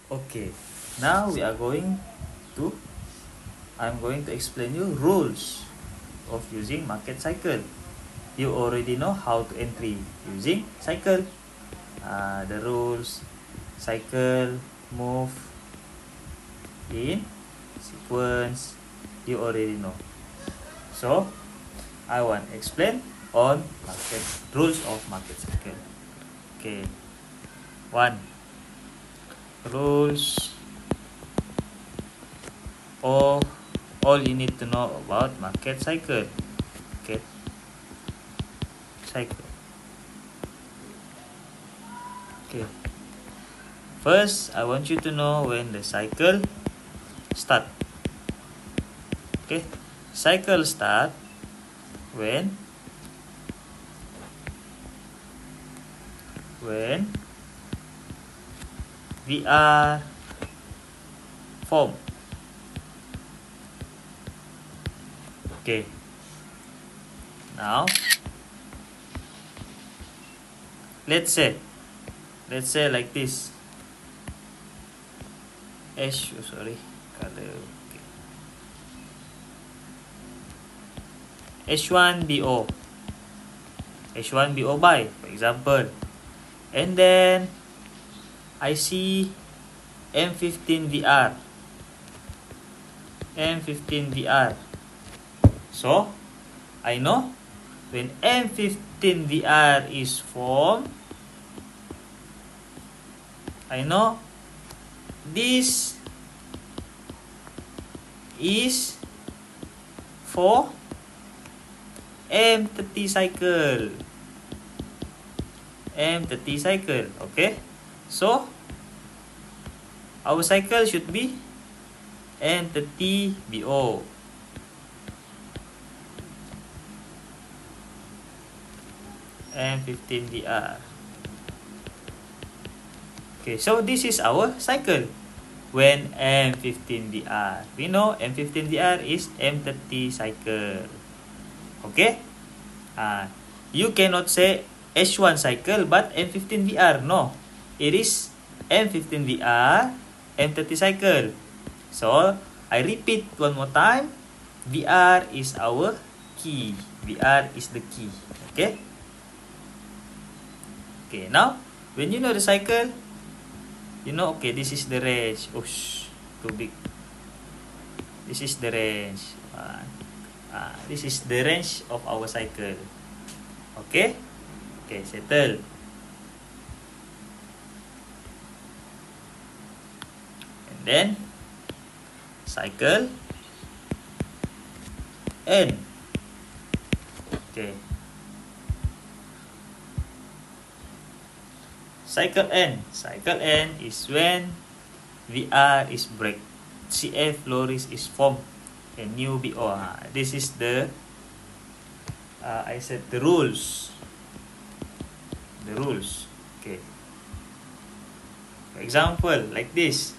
Okay, now I'm going to explain you rules of using market cycle. You already know how to entry using cycle. The rules, cycle, move in sequence, you already know. So I want to explain on market rules of market cycle. Okay, one, rules of all you need to know about market cycle. Okay, cycle. Okay, first I want you to know when the cycle start. Okay, cycle start when we are formed. Okay, now let's say like this. Sorry, color. Okay. H1BO by, for example, and then I see M15VR. So I know when M15VR is formed, I know this is for M30 cycle. Okay, so our cycle should be M30BO. M15VR. Okay, so this is our cycle when M15VR. We know M15VR is M30 cycle. Okay? You cannot say H1 cycle but M15VR. No. It is M15VR, M30 cycle. So, I repeat one more time. VR is our key. VR is the key. Okay? Okay, now, when you know the cycle, you know, okay, this is the range. Oosh, too big. This is the range. This is the range of our cycle. Okay? Okay, settle. And then, cycle end. Okay. Cycle end is when VR is break. CF loris is formed. And new BO. This is the I said the rules. Okay. For example, like this.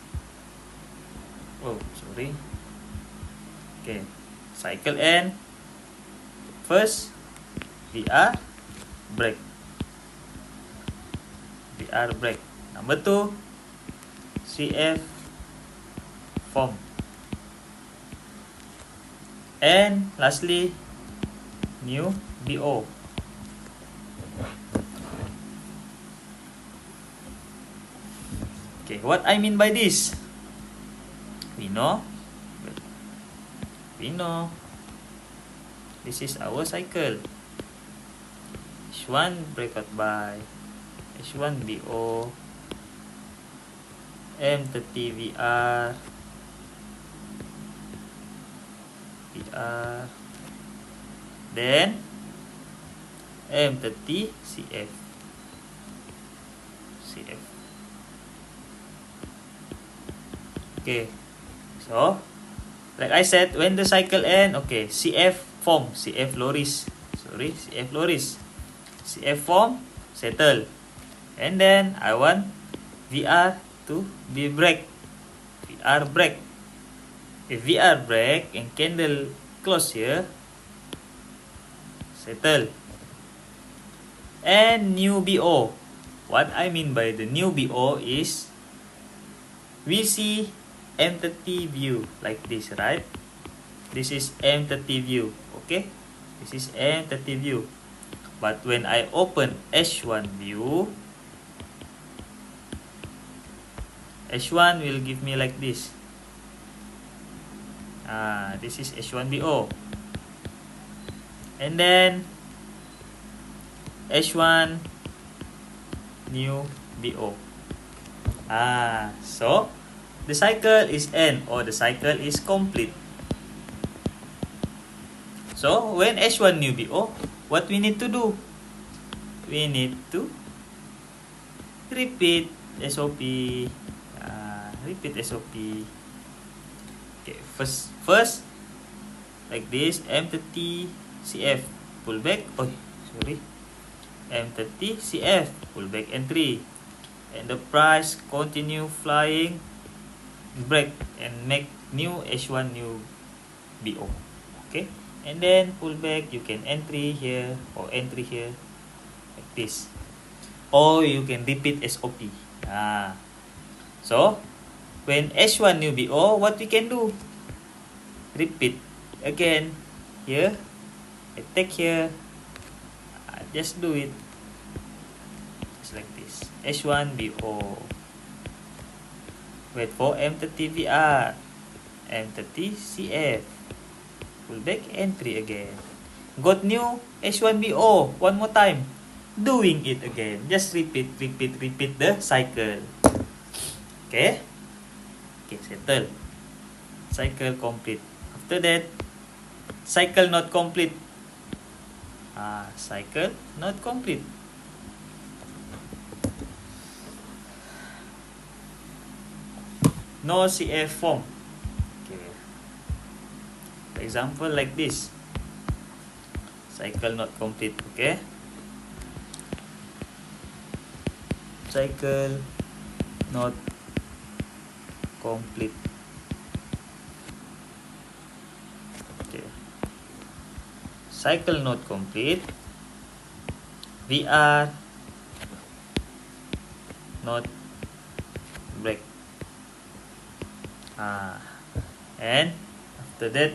Oh, sorry. Okay. Cycle end. First, VR break. Number 2, CF form. And lastly, new BO. Okay, what I mean by this? We know this is our cycle. H1 breakout by H1BO, M30VR, then M30 CF. Okay, so like I said, when the cycle end, okay, CF form, CF loris, CF form, settle, and then I want VR to be break. VR break. If VR break and candle close here, settle. And new BO. What I mean by the new BO is we see entity view like this, right? This is entity view, okay? This is entity view. But when I open H1 view, H1 will give me like this. This is H1BO. And then H1 new BO. So the cycle is end, or the cycle is complete. So when H1 new BO, what we need to do? We need to repeat SOP. Repeat SOP. Okay, first like this, M30 CF pullback. M30 CF pullback entry, and the price continue flying, break and make new H1 new BO. Okay, and then pullback, you can entry here or entry here like this, or you can repeat SOP. So when H1 new BO, what we can do? Repeat again here. I take here. Just do it. Just like this. H1 BO. Wait for M30 VR. M30 CF. Pullback entry again. Got new H1 BO. One more time. Doing it again. Just repeat the cycle. Okay. Okay, settle. Cycle complete. After that, cycle not complete. Cycle not complete. No CF form. Okay. For example, like this. Cycle not complete. Okay. Cycle not complete. Okay. Cycle not complete. VR not break. And after that,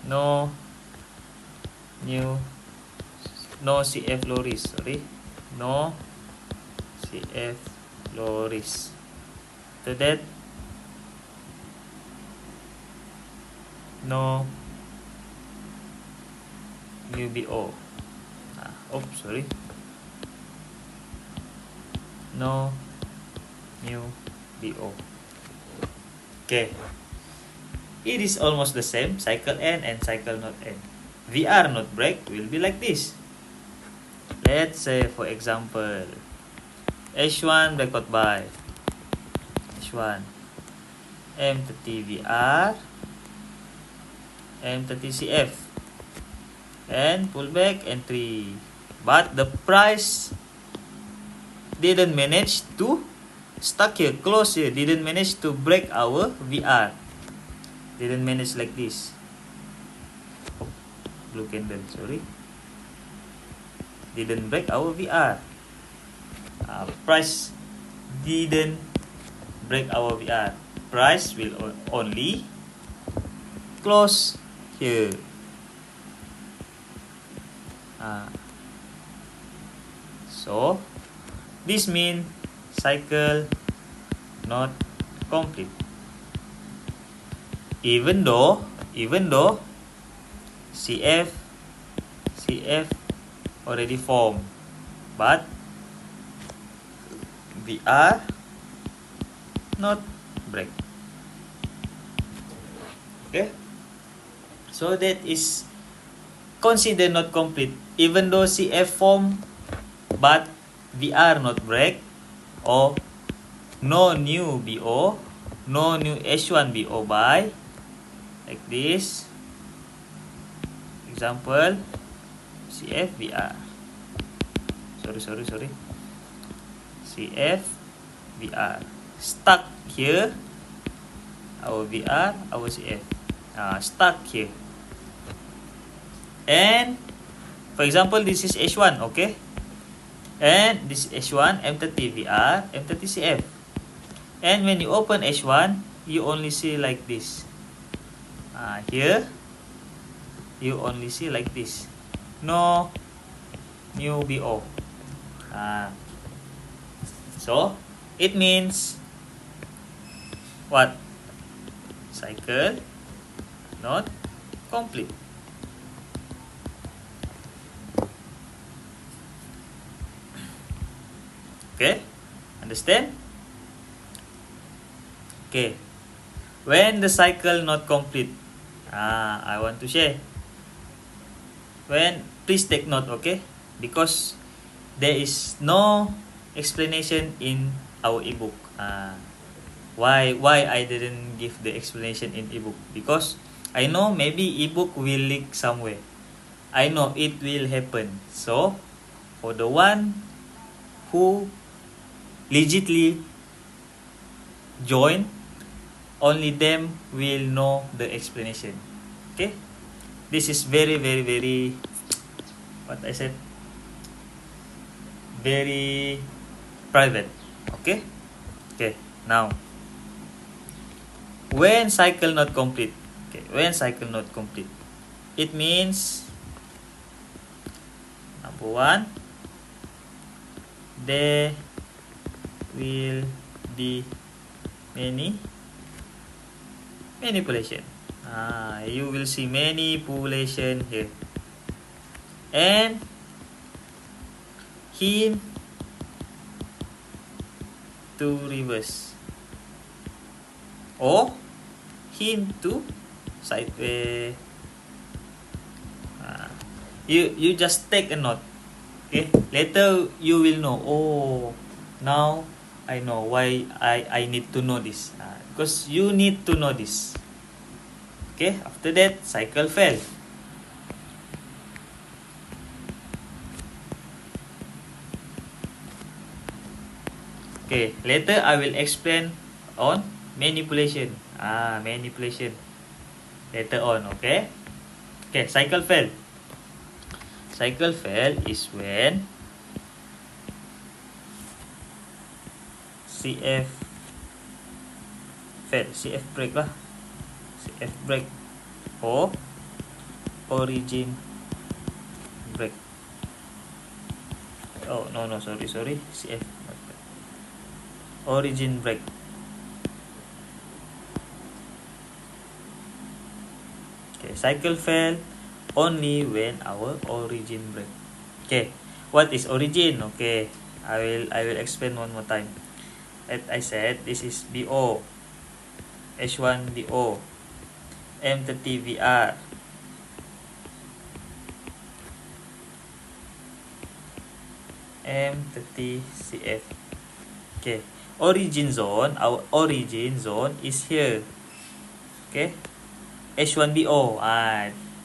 no CF low risk. No CF low risk. After that, no new BO. No new BO. Okay. It is almost the same. Cycle end and cycle not end. VR not break will be like this. Let's say, for example, H1 breakout buy. H1 M30 VR, M30 CF, and pullback entry. But the price didn't manage to stuck here, close here, didn't manage to break our VR. Didn't manage like this. Blue candle, sorry. Didn't break our VR. Price didn't break our VR. Price will only close here. So this means cycle not complete. Even though CF already formed, but VR not break. Okay, so that is considered not complete. Even though CF form, but VR not break, or no new BO, no new H1 BO buy, like this. Example, CF VR. Sorry. CF VR stuck here. Our VR, our CF stuck here. And for example, this is H1, okay? And this H1, M30VR, M30CF. And when you open H1, you only see like this. Here, you only see like this. No new BO. So, it means what? Cycle not complete. Okay? Understand? Okay. When the cycle not complete, I want to share. Please take note, okay? Because there is no explanation in our ebook. Why I didn't give the explanation in ebook? Because I know maybe ebook will leak somewhere. I know it will happen. So, for the one who legitly join, only them will know the explanation. Okay? This is very, very, very, what I said, very private. Okay? Okay, now, when cycle not complete, it means, number one, there will be many manipulation. You will see manipulation here. And hint to reverse. Or hint to sideways. You just take a note. Okay? Later you will know. Oh, now I know why I need to know this. Because you need to know this. Okay? After that, cycle fail. Okay, later I will explain on manipulation. Manipulation later on, okay? Okay, cycle fail. Cycle fail is when CF fail, CF break lah. CF break or origin break. Oh, no, sorry. CF origin break. Okay, cycle fail only when our origin break. Okay, what is origin? Okay, I will explain one more time. As I said, this is BO, H1 BO, M30VR, M30CF. Okay, origin zone, our origin zone is here. Okay, H1BO,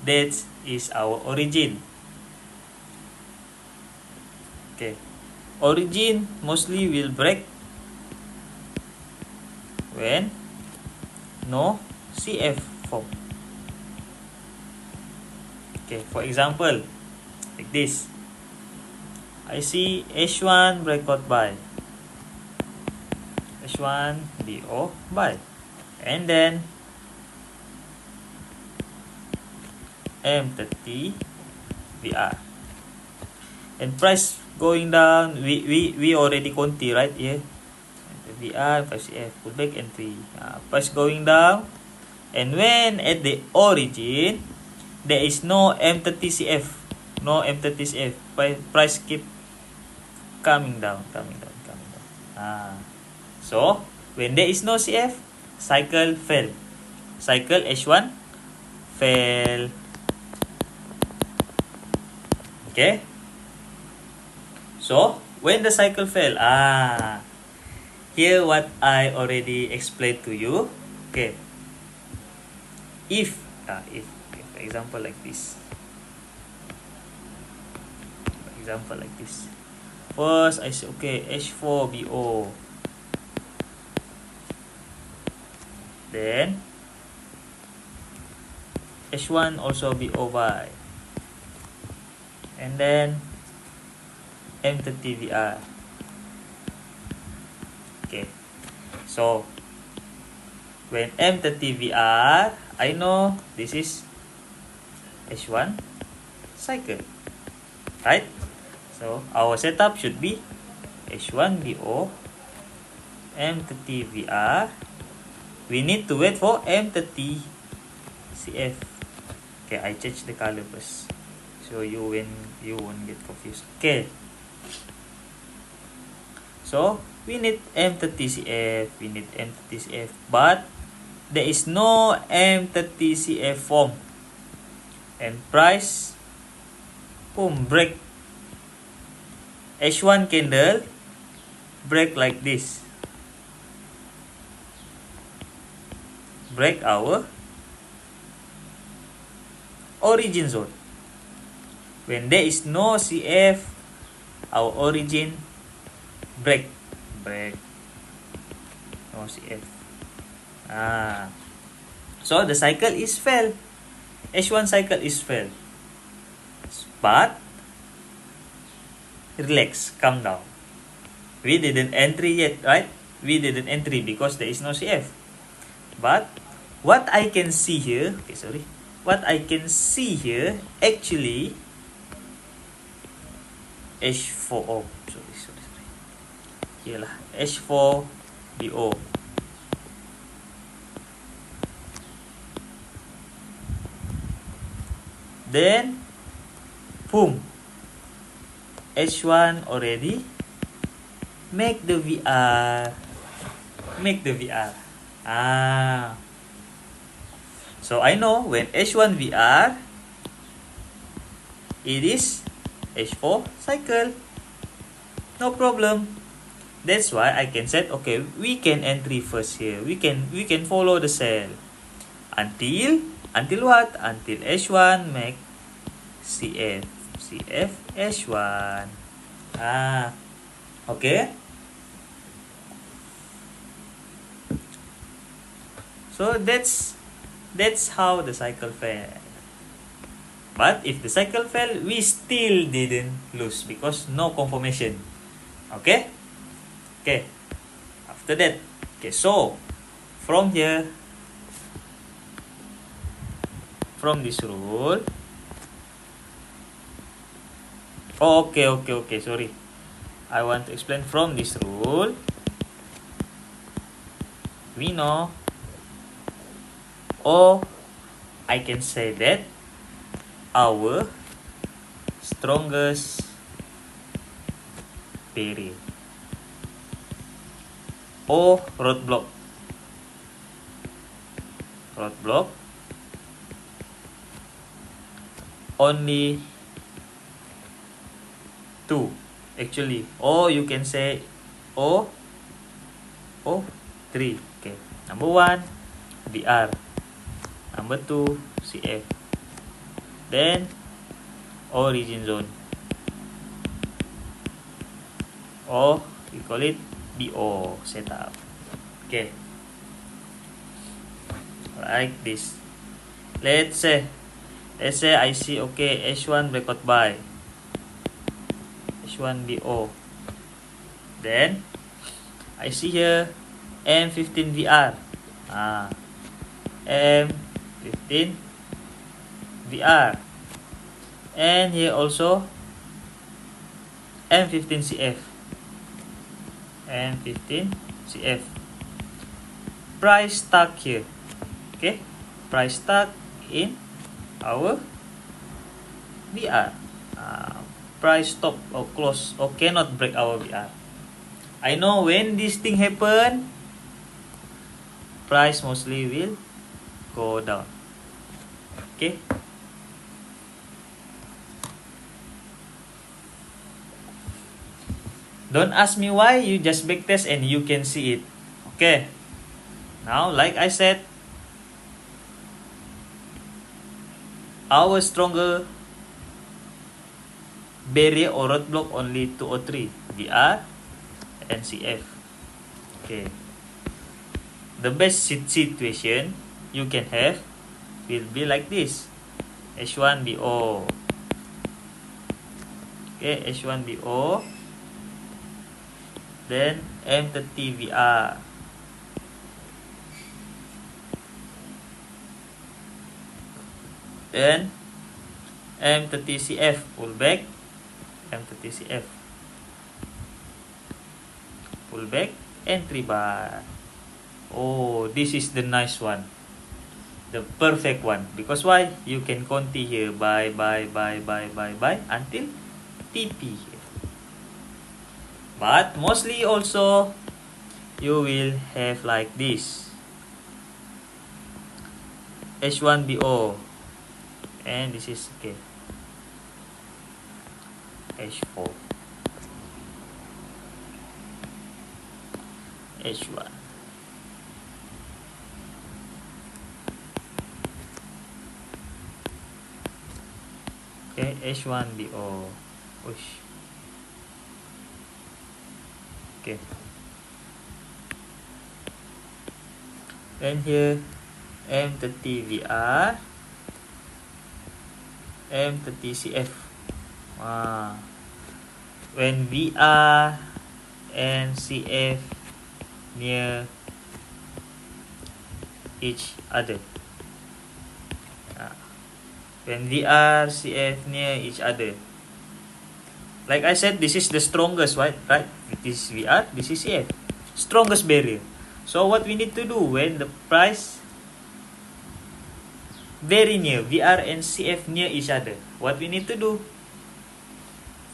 that is our origin. Okay, origin mostly will break when no CF form. Okay, for example, like this. I see H1 breakout buy, H1 BO buy, and then M30 VR, and price going down. We already conti right here. VR 5CF pullback entry. Price going down, and when at the origin there is no M30CF, price keep coming down. So when there is no CF, cycle fail. Cycle H1 fail. Okay? So when the cycle fail, here what I already explained to you. Okay. If for example like this. First I say okay, H4 BO. Then H1 also BO buy. And then M30 VR. Okay, so when M30 VR, I know this is H1 cycle, right? So our setup should be H1BO, M30 VR. We need to wait for M30 CF. Okay, I change the color first, so when you won't get confused. Okay, so we need M30CF, we need M30CF, but there is no M30CF form, and price, boom, break. H1 candle break like this, break our origin zone. When there is no CF, our origin break, no CF. So the cycle is fail. H1 cycle is fail. But relax, calm down. We didn't entry yet, right? We didn't entry because there is no CF. But what I can see here, what I can see here, actually, H4, oh, sorry. Here lah, H4BO. Then, boom, H1 already make the VR. So I know when H1 VR, it is H4 cycle. No problem. That's why I can set, okay, we can entry first here. We can follow the cell until what? Until H1 make CF H1. Okay. So that's how the cycle failed. But if the cycle failed, we still didn't lose because no confirmation. Okay? Okay. After that, okay, so from here, from this rule, okay, sorry. I want to explain from this rule. We know, or I can say that our strongest barrier or roadblock only two, actually, or you can say O three. Okay, number one, VR, number two, CF, then origin zone, or we call it BO setup. Okay, like this. Let's say I see, okay, H1 breakout buy, H1 BO, then I see here M15 VR, M15 VR, and here also M15 CF, price stuck here. Okay, price stuck in our VR. Price stop or close or cannot break our VR. I know when this thing happen, price mostly will go down. Okay. Don't ask me why, you just backtest and you can see it. Okay. Now, like I said, our stronger barrier or roadblock only 2 or 3, VR and CF. Okay. The best situation you can have will be like this. H1BO, Okay, H1BO. Then M30VR. Then M30CF pullback. M30CF pullback, entry bar. Oh, this is the nice one, the perfect one. Because why? You can continue here, buy until TP here. But mostly also you will have like this, H1BO, and this is okay, H4, H1. Okay, H1BO. Push. Okay. Then here M30VR, M30CF. When VR and CF near each other. When VR, CF near each other. Like I said, this is the strongest, right? This is VR, this is CF. Strongest barrier. So what we need to do when the price very near, VR and CF near each other, what we need to do?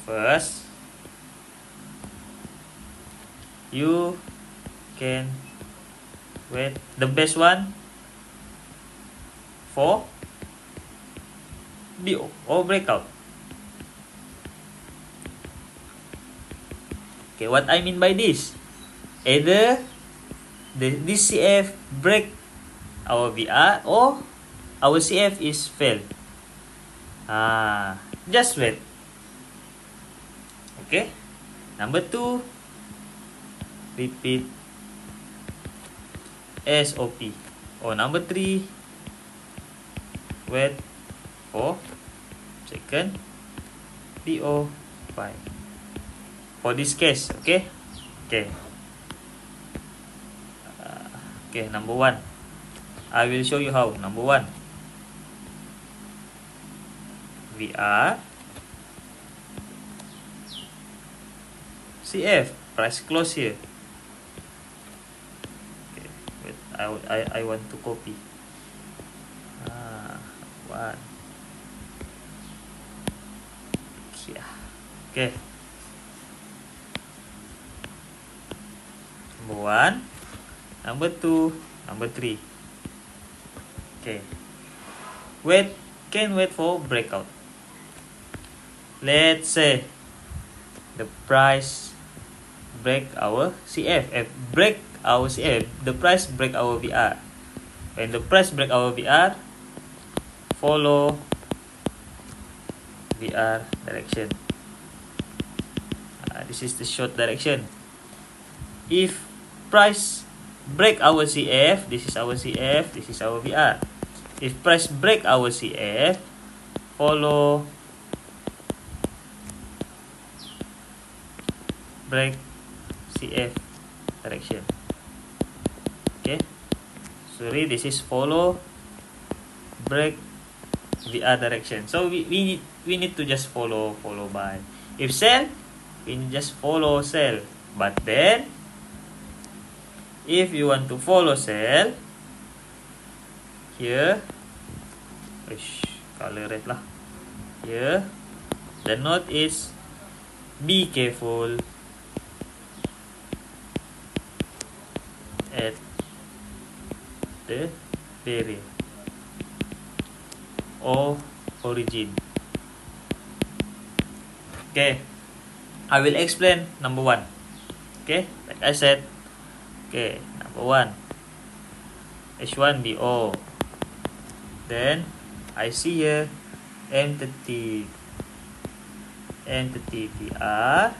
First, you can wait the best one for BO or breakout. Okay, what I mean by this, either this CF break our VR or our CF is fail. Just wait. Okay. Number 2, repeat SOP. Or number 3, wait for second BO 5. For this case, okay? Okay. Okay, number 1. I will show you how. Number 1. VR, CF, price close here. Okay, wait, I want to copy. 1. Okay. Number 1, number 2, number 3. Okay. Can wait for breakout. Let's say the price break our CF, break our CF, the price break our VR. When the price break our VR, follow VR direction. This is the short direction. If price break our CF, this is our CF, this is our VR. If price break our CF, follow break CF direction. Okay, sorry, this is follow break VR direction. So we need to just follow by. If sell, we just follow sell. But then if you want to follow sell, here, color red lah. Here, the note is be careful at the barrier or origin. Okay, I will explain number 1. Okay, like I said. Okay, number 1, H1BO. Then I see here M30 VR,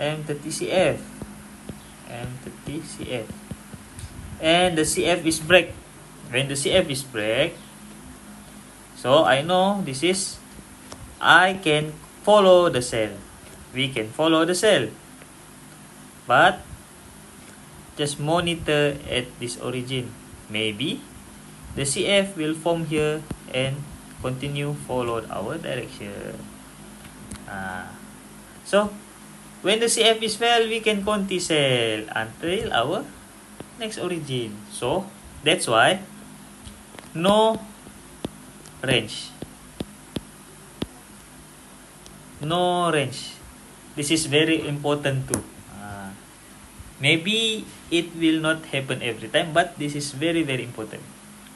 M30CF, M30CF, and the CF is break. When the CF is break, so I know this is I can follow the cell. We can follow the cell. But just monitor at this origin. Maybe the CF will form here and continue follow our direction. So when the CF is fail, we can conti cell until our next origin. So that's why no range. No range. This is very important too. Maybe it will not happen every time, but this is very, very important.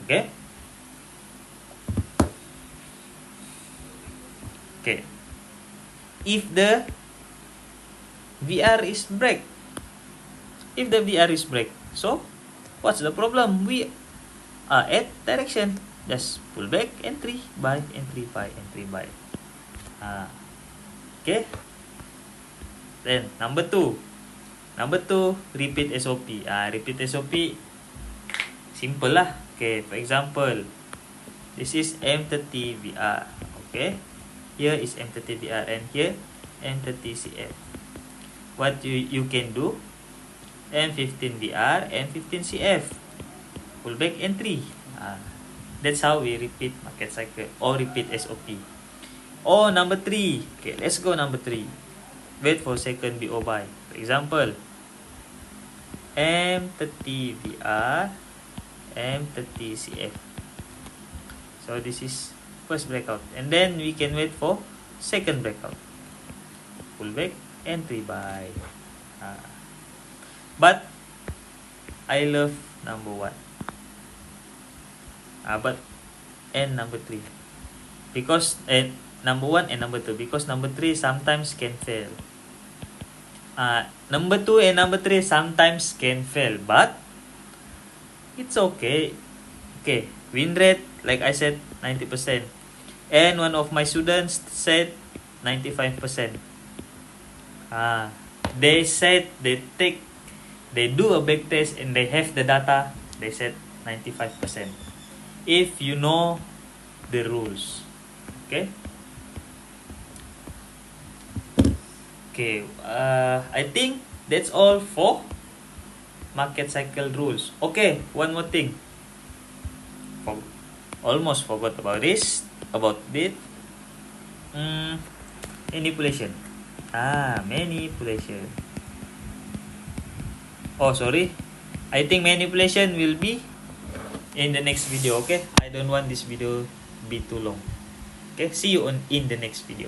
Okay? Okay. If the VR is break. If the VR is break, so what's the problem? We are at direction. Just pull back, entry, buy, entry, buy, entry, buy. Okay. Then number 2. Number 2, repeat SOP. Repeat SOP, simple lah. Okay, for example, this is M30 VR. Okay, here is M30 VR and here M30 CF. What you can do, M15 VR and 15 CF. Pull back entry. That's how we repeat market cycle or repeat SOP. Oh, number 3. Okay, let's go number 3. Wait for second BO buy. For example, M30 VR, M30 CF. So this is first breakout, and then we can wait for second breakout. Pull back, entry buy. But I love number 1. But and number 3 because number 1 and number 2 because number 3 sometimes can fail. Number 2 and number 3 sometimes can fail, but it's okay. Okay, win rate, like I said, 90%. And one of my students said 95%. They said they do a back test and they have the data. They said 95%. If you know the rules, okay. Okay, I think that's all for market cycle rules. Okay, one more thing. Almost forgot about this. About it. Manipulation. Manipulation. Oh, sorry. I think manipulation will be in the next video. Okay, I don't want this video to be too long. Okay, see you in the next video.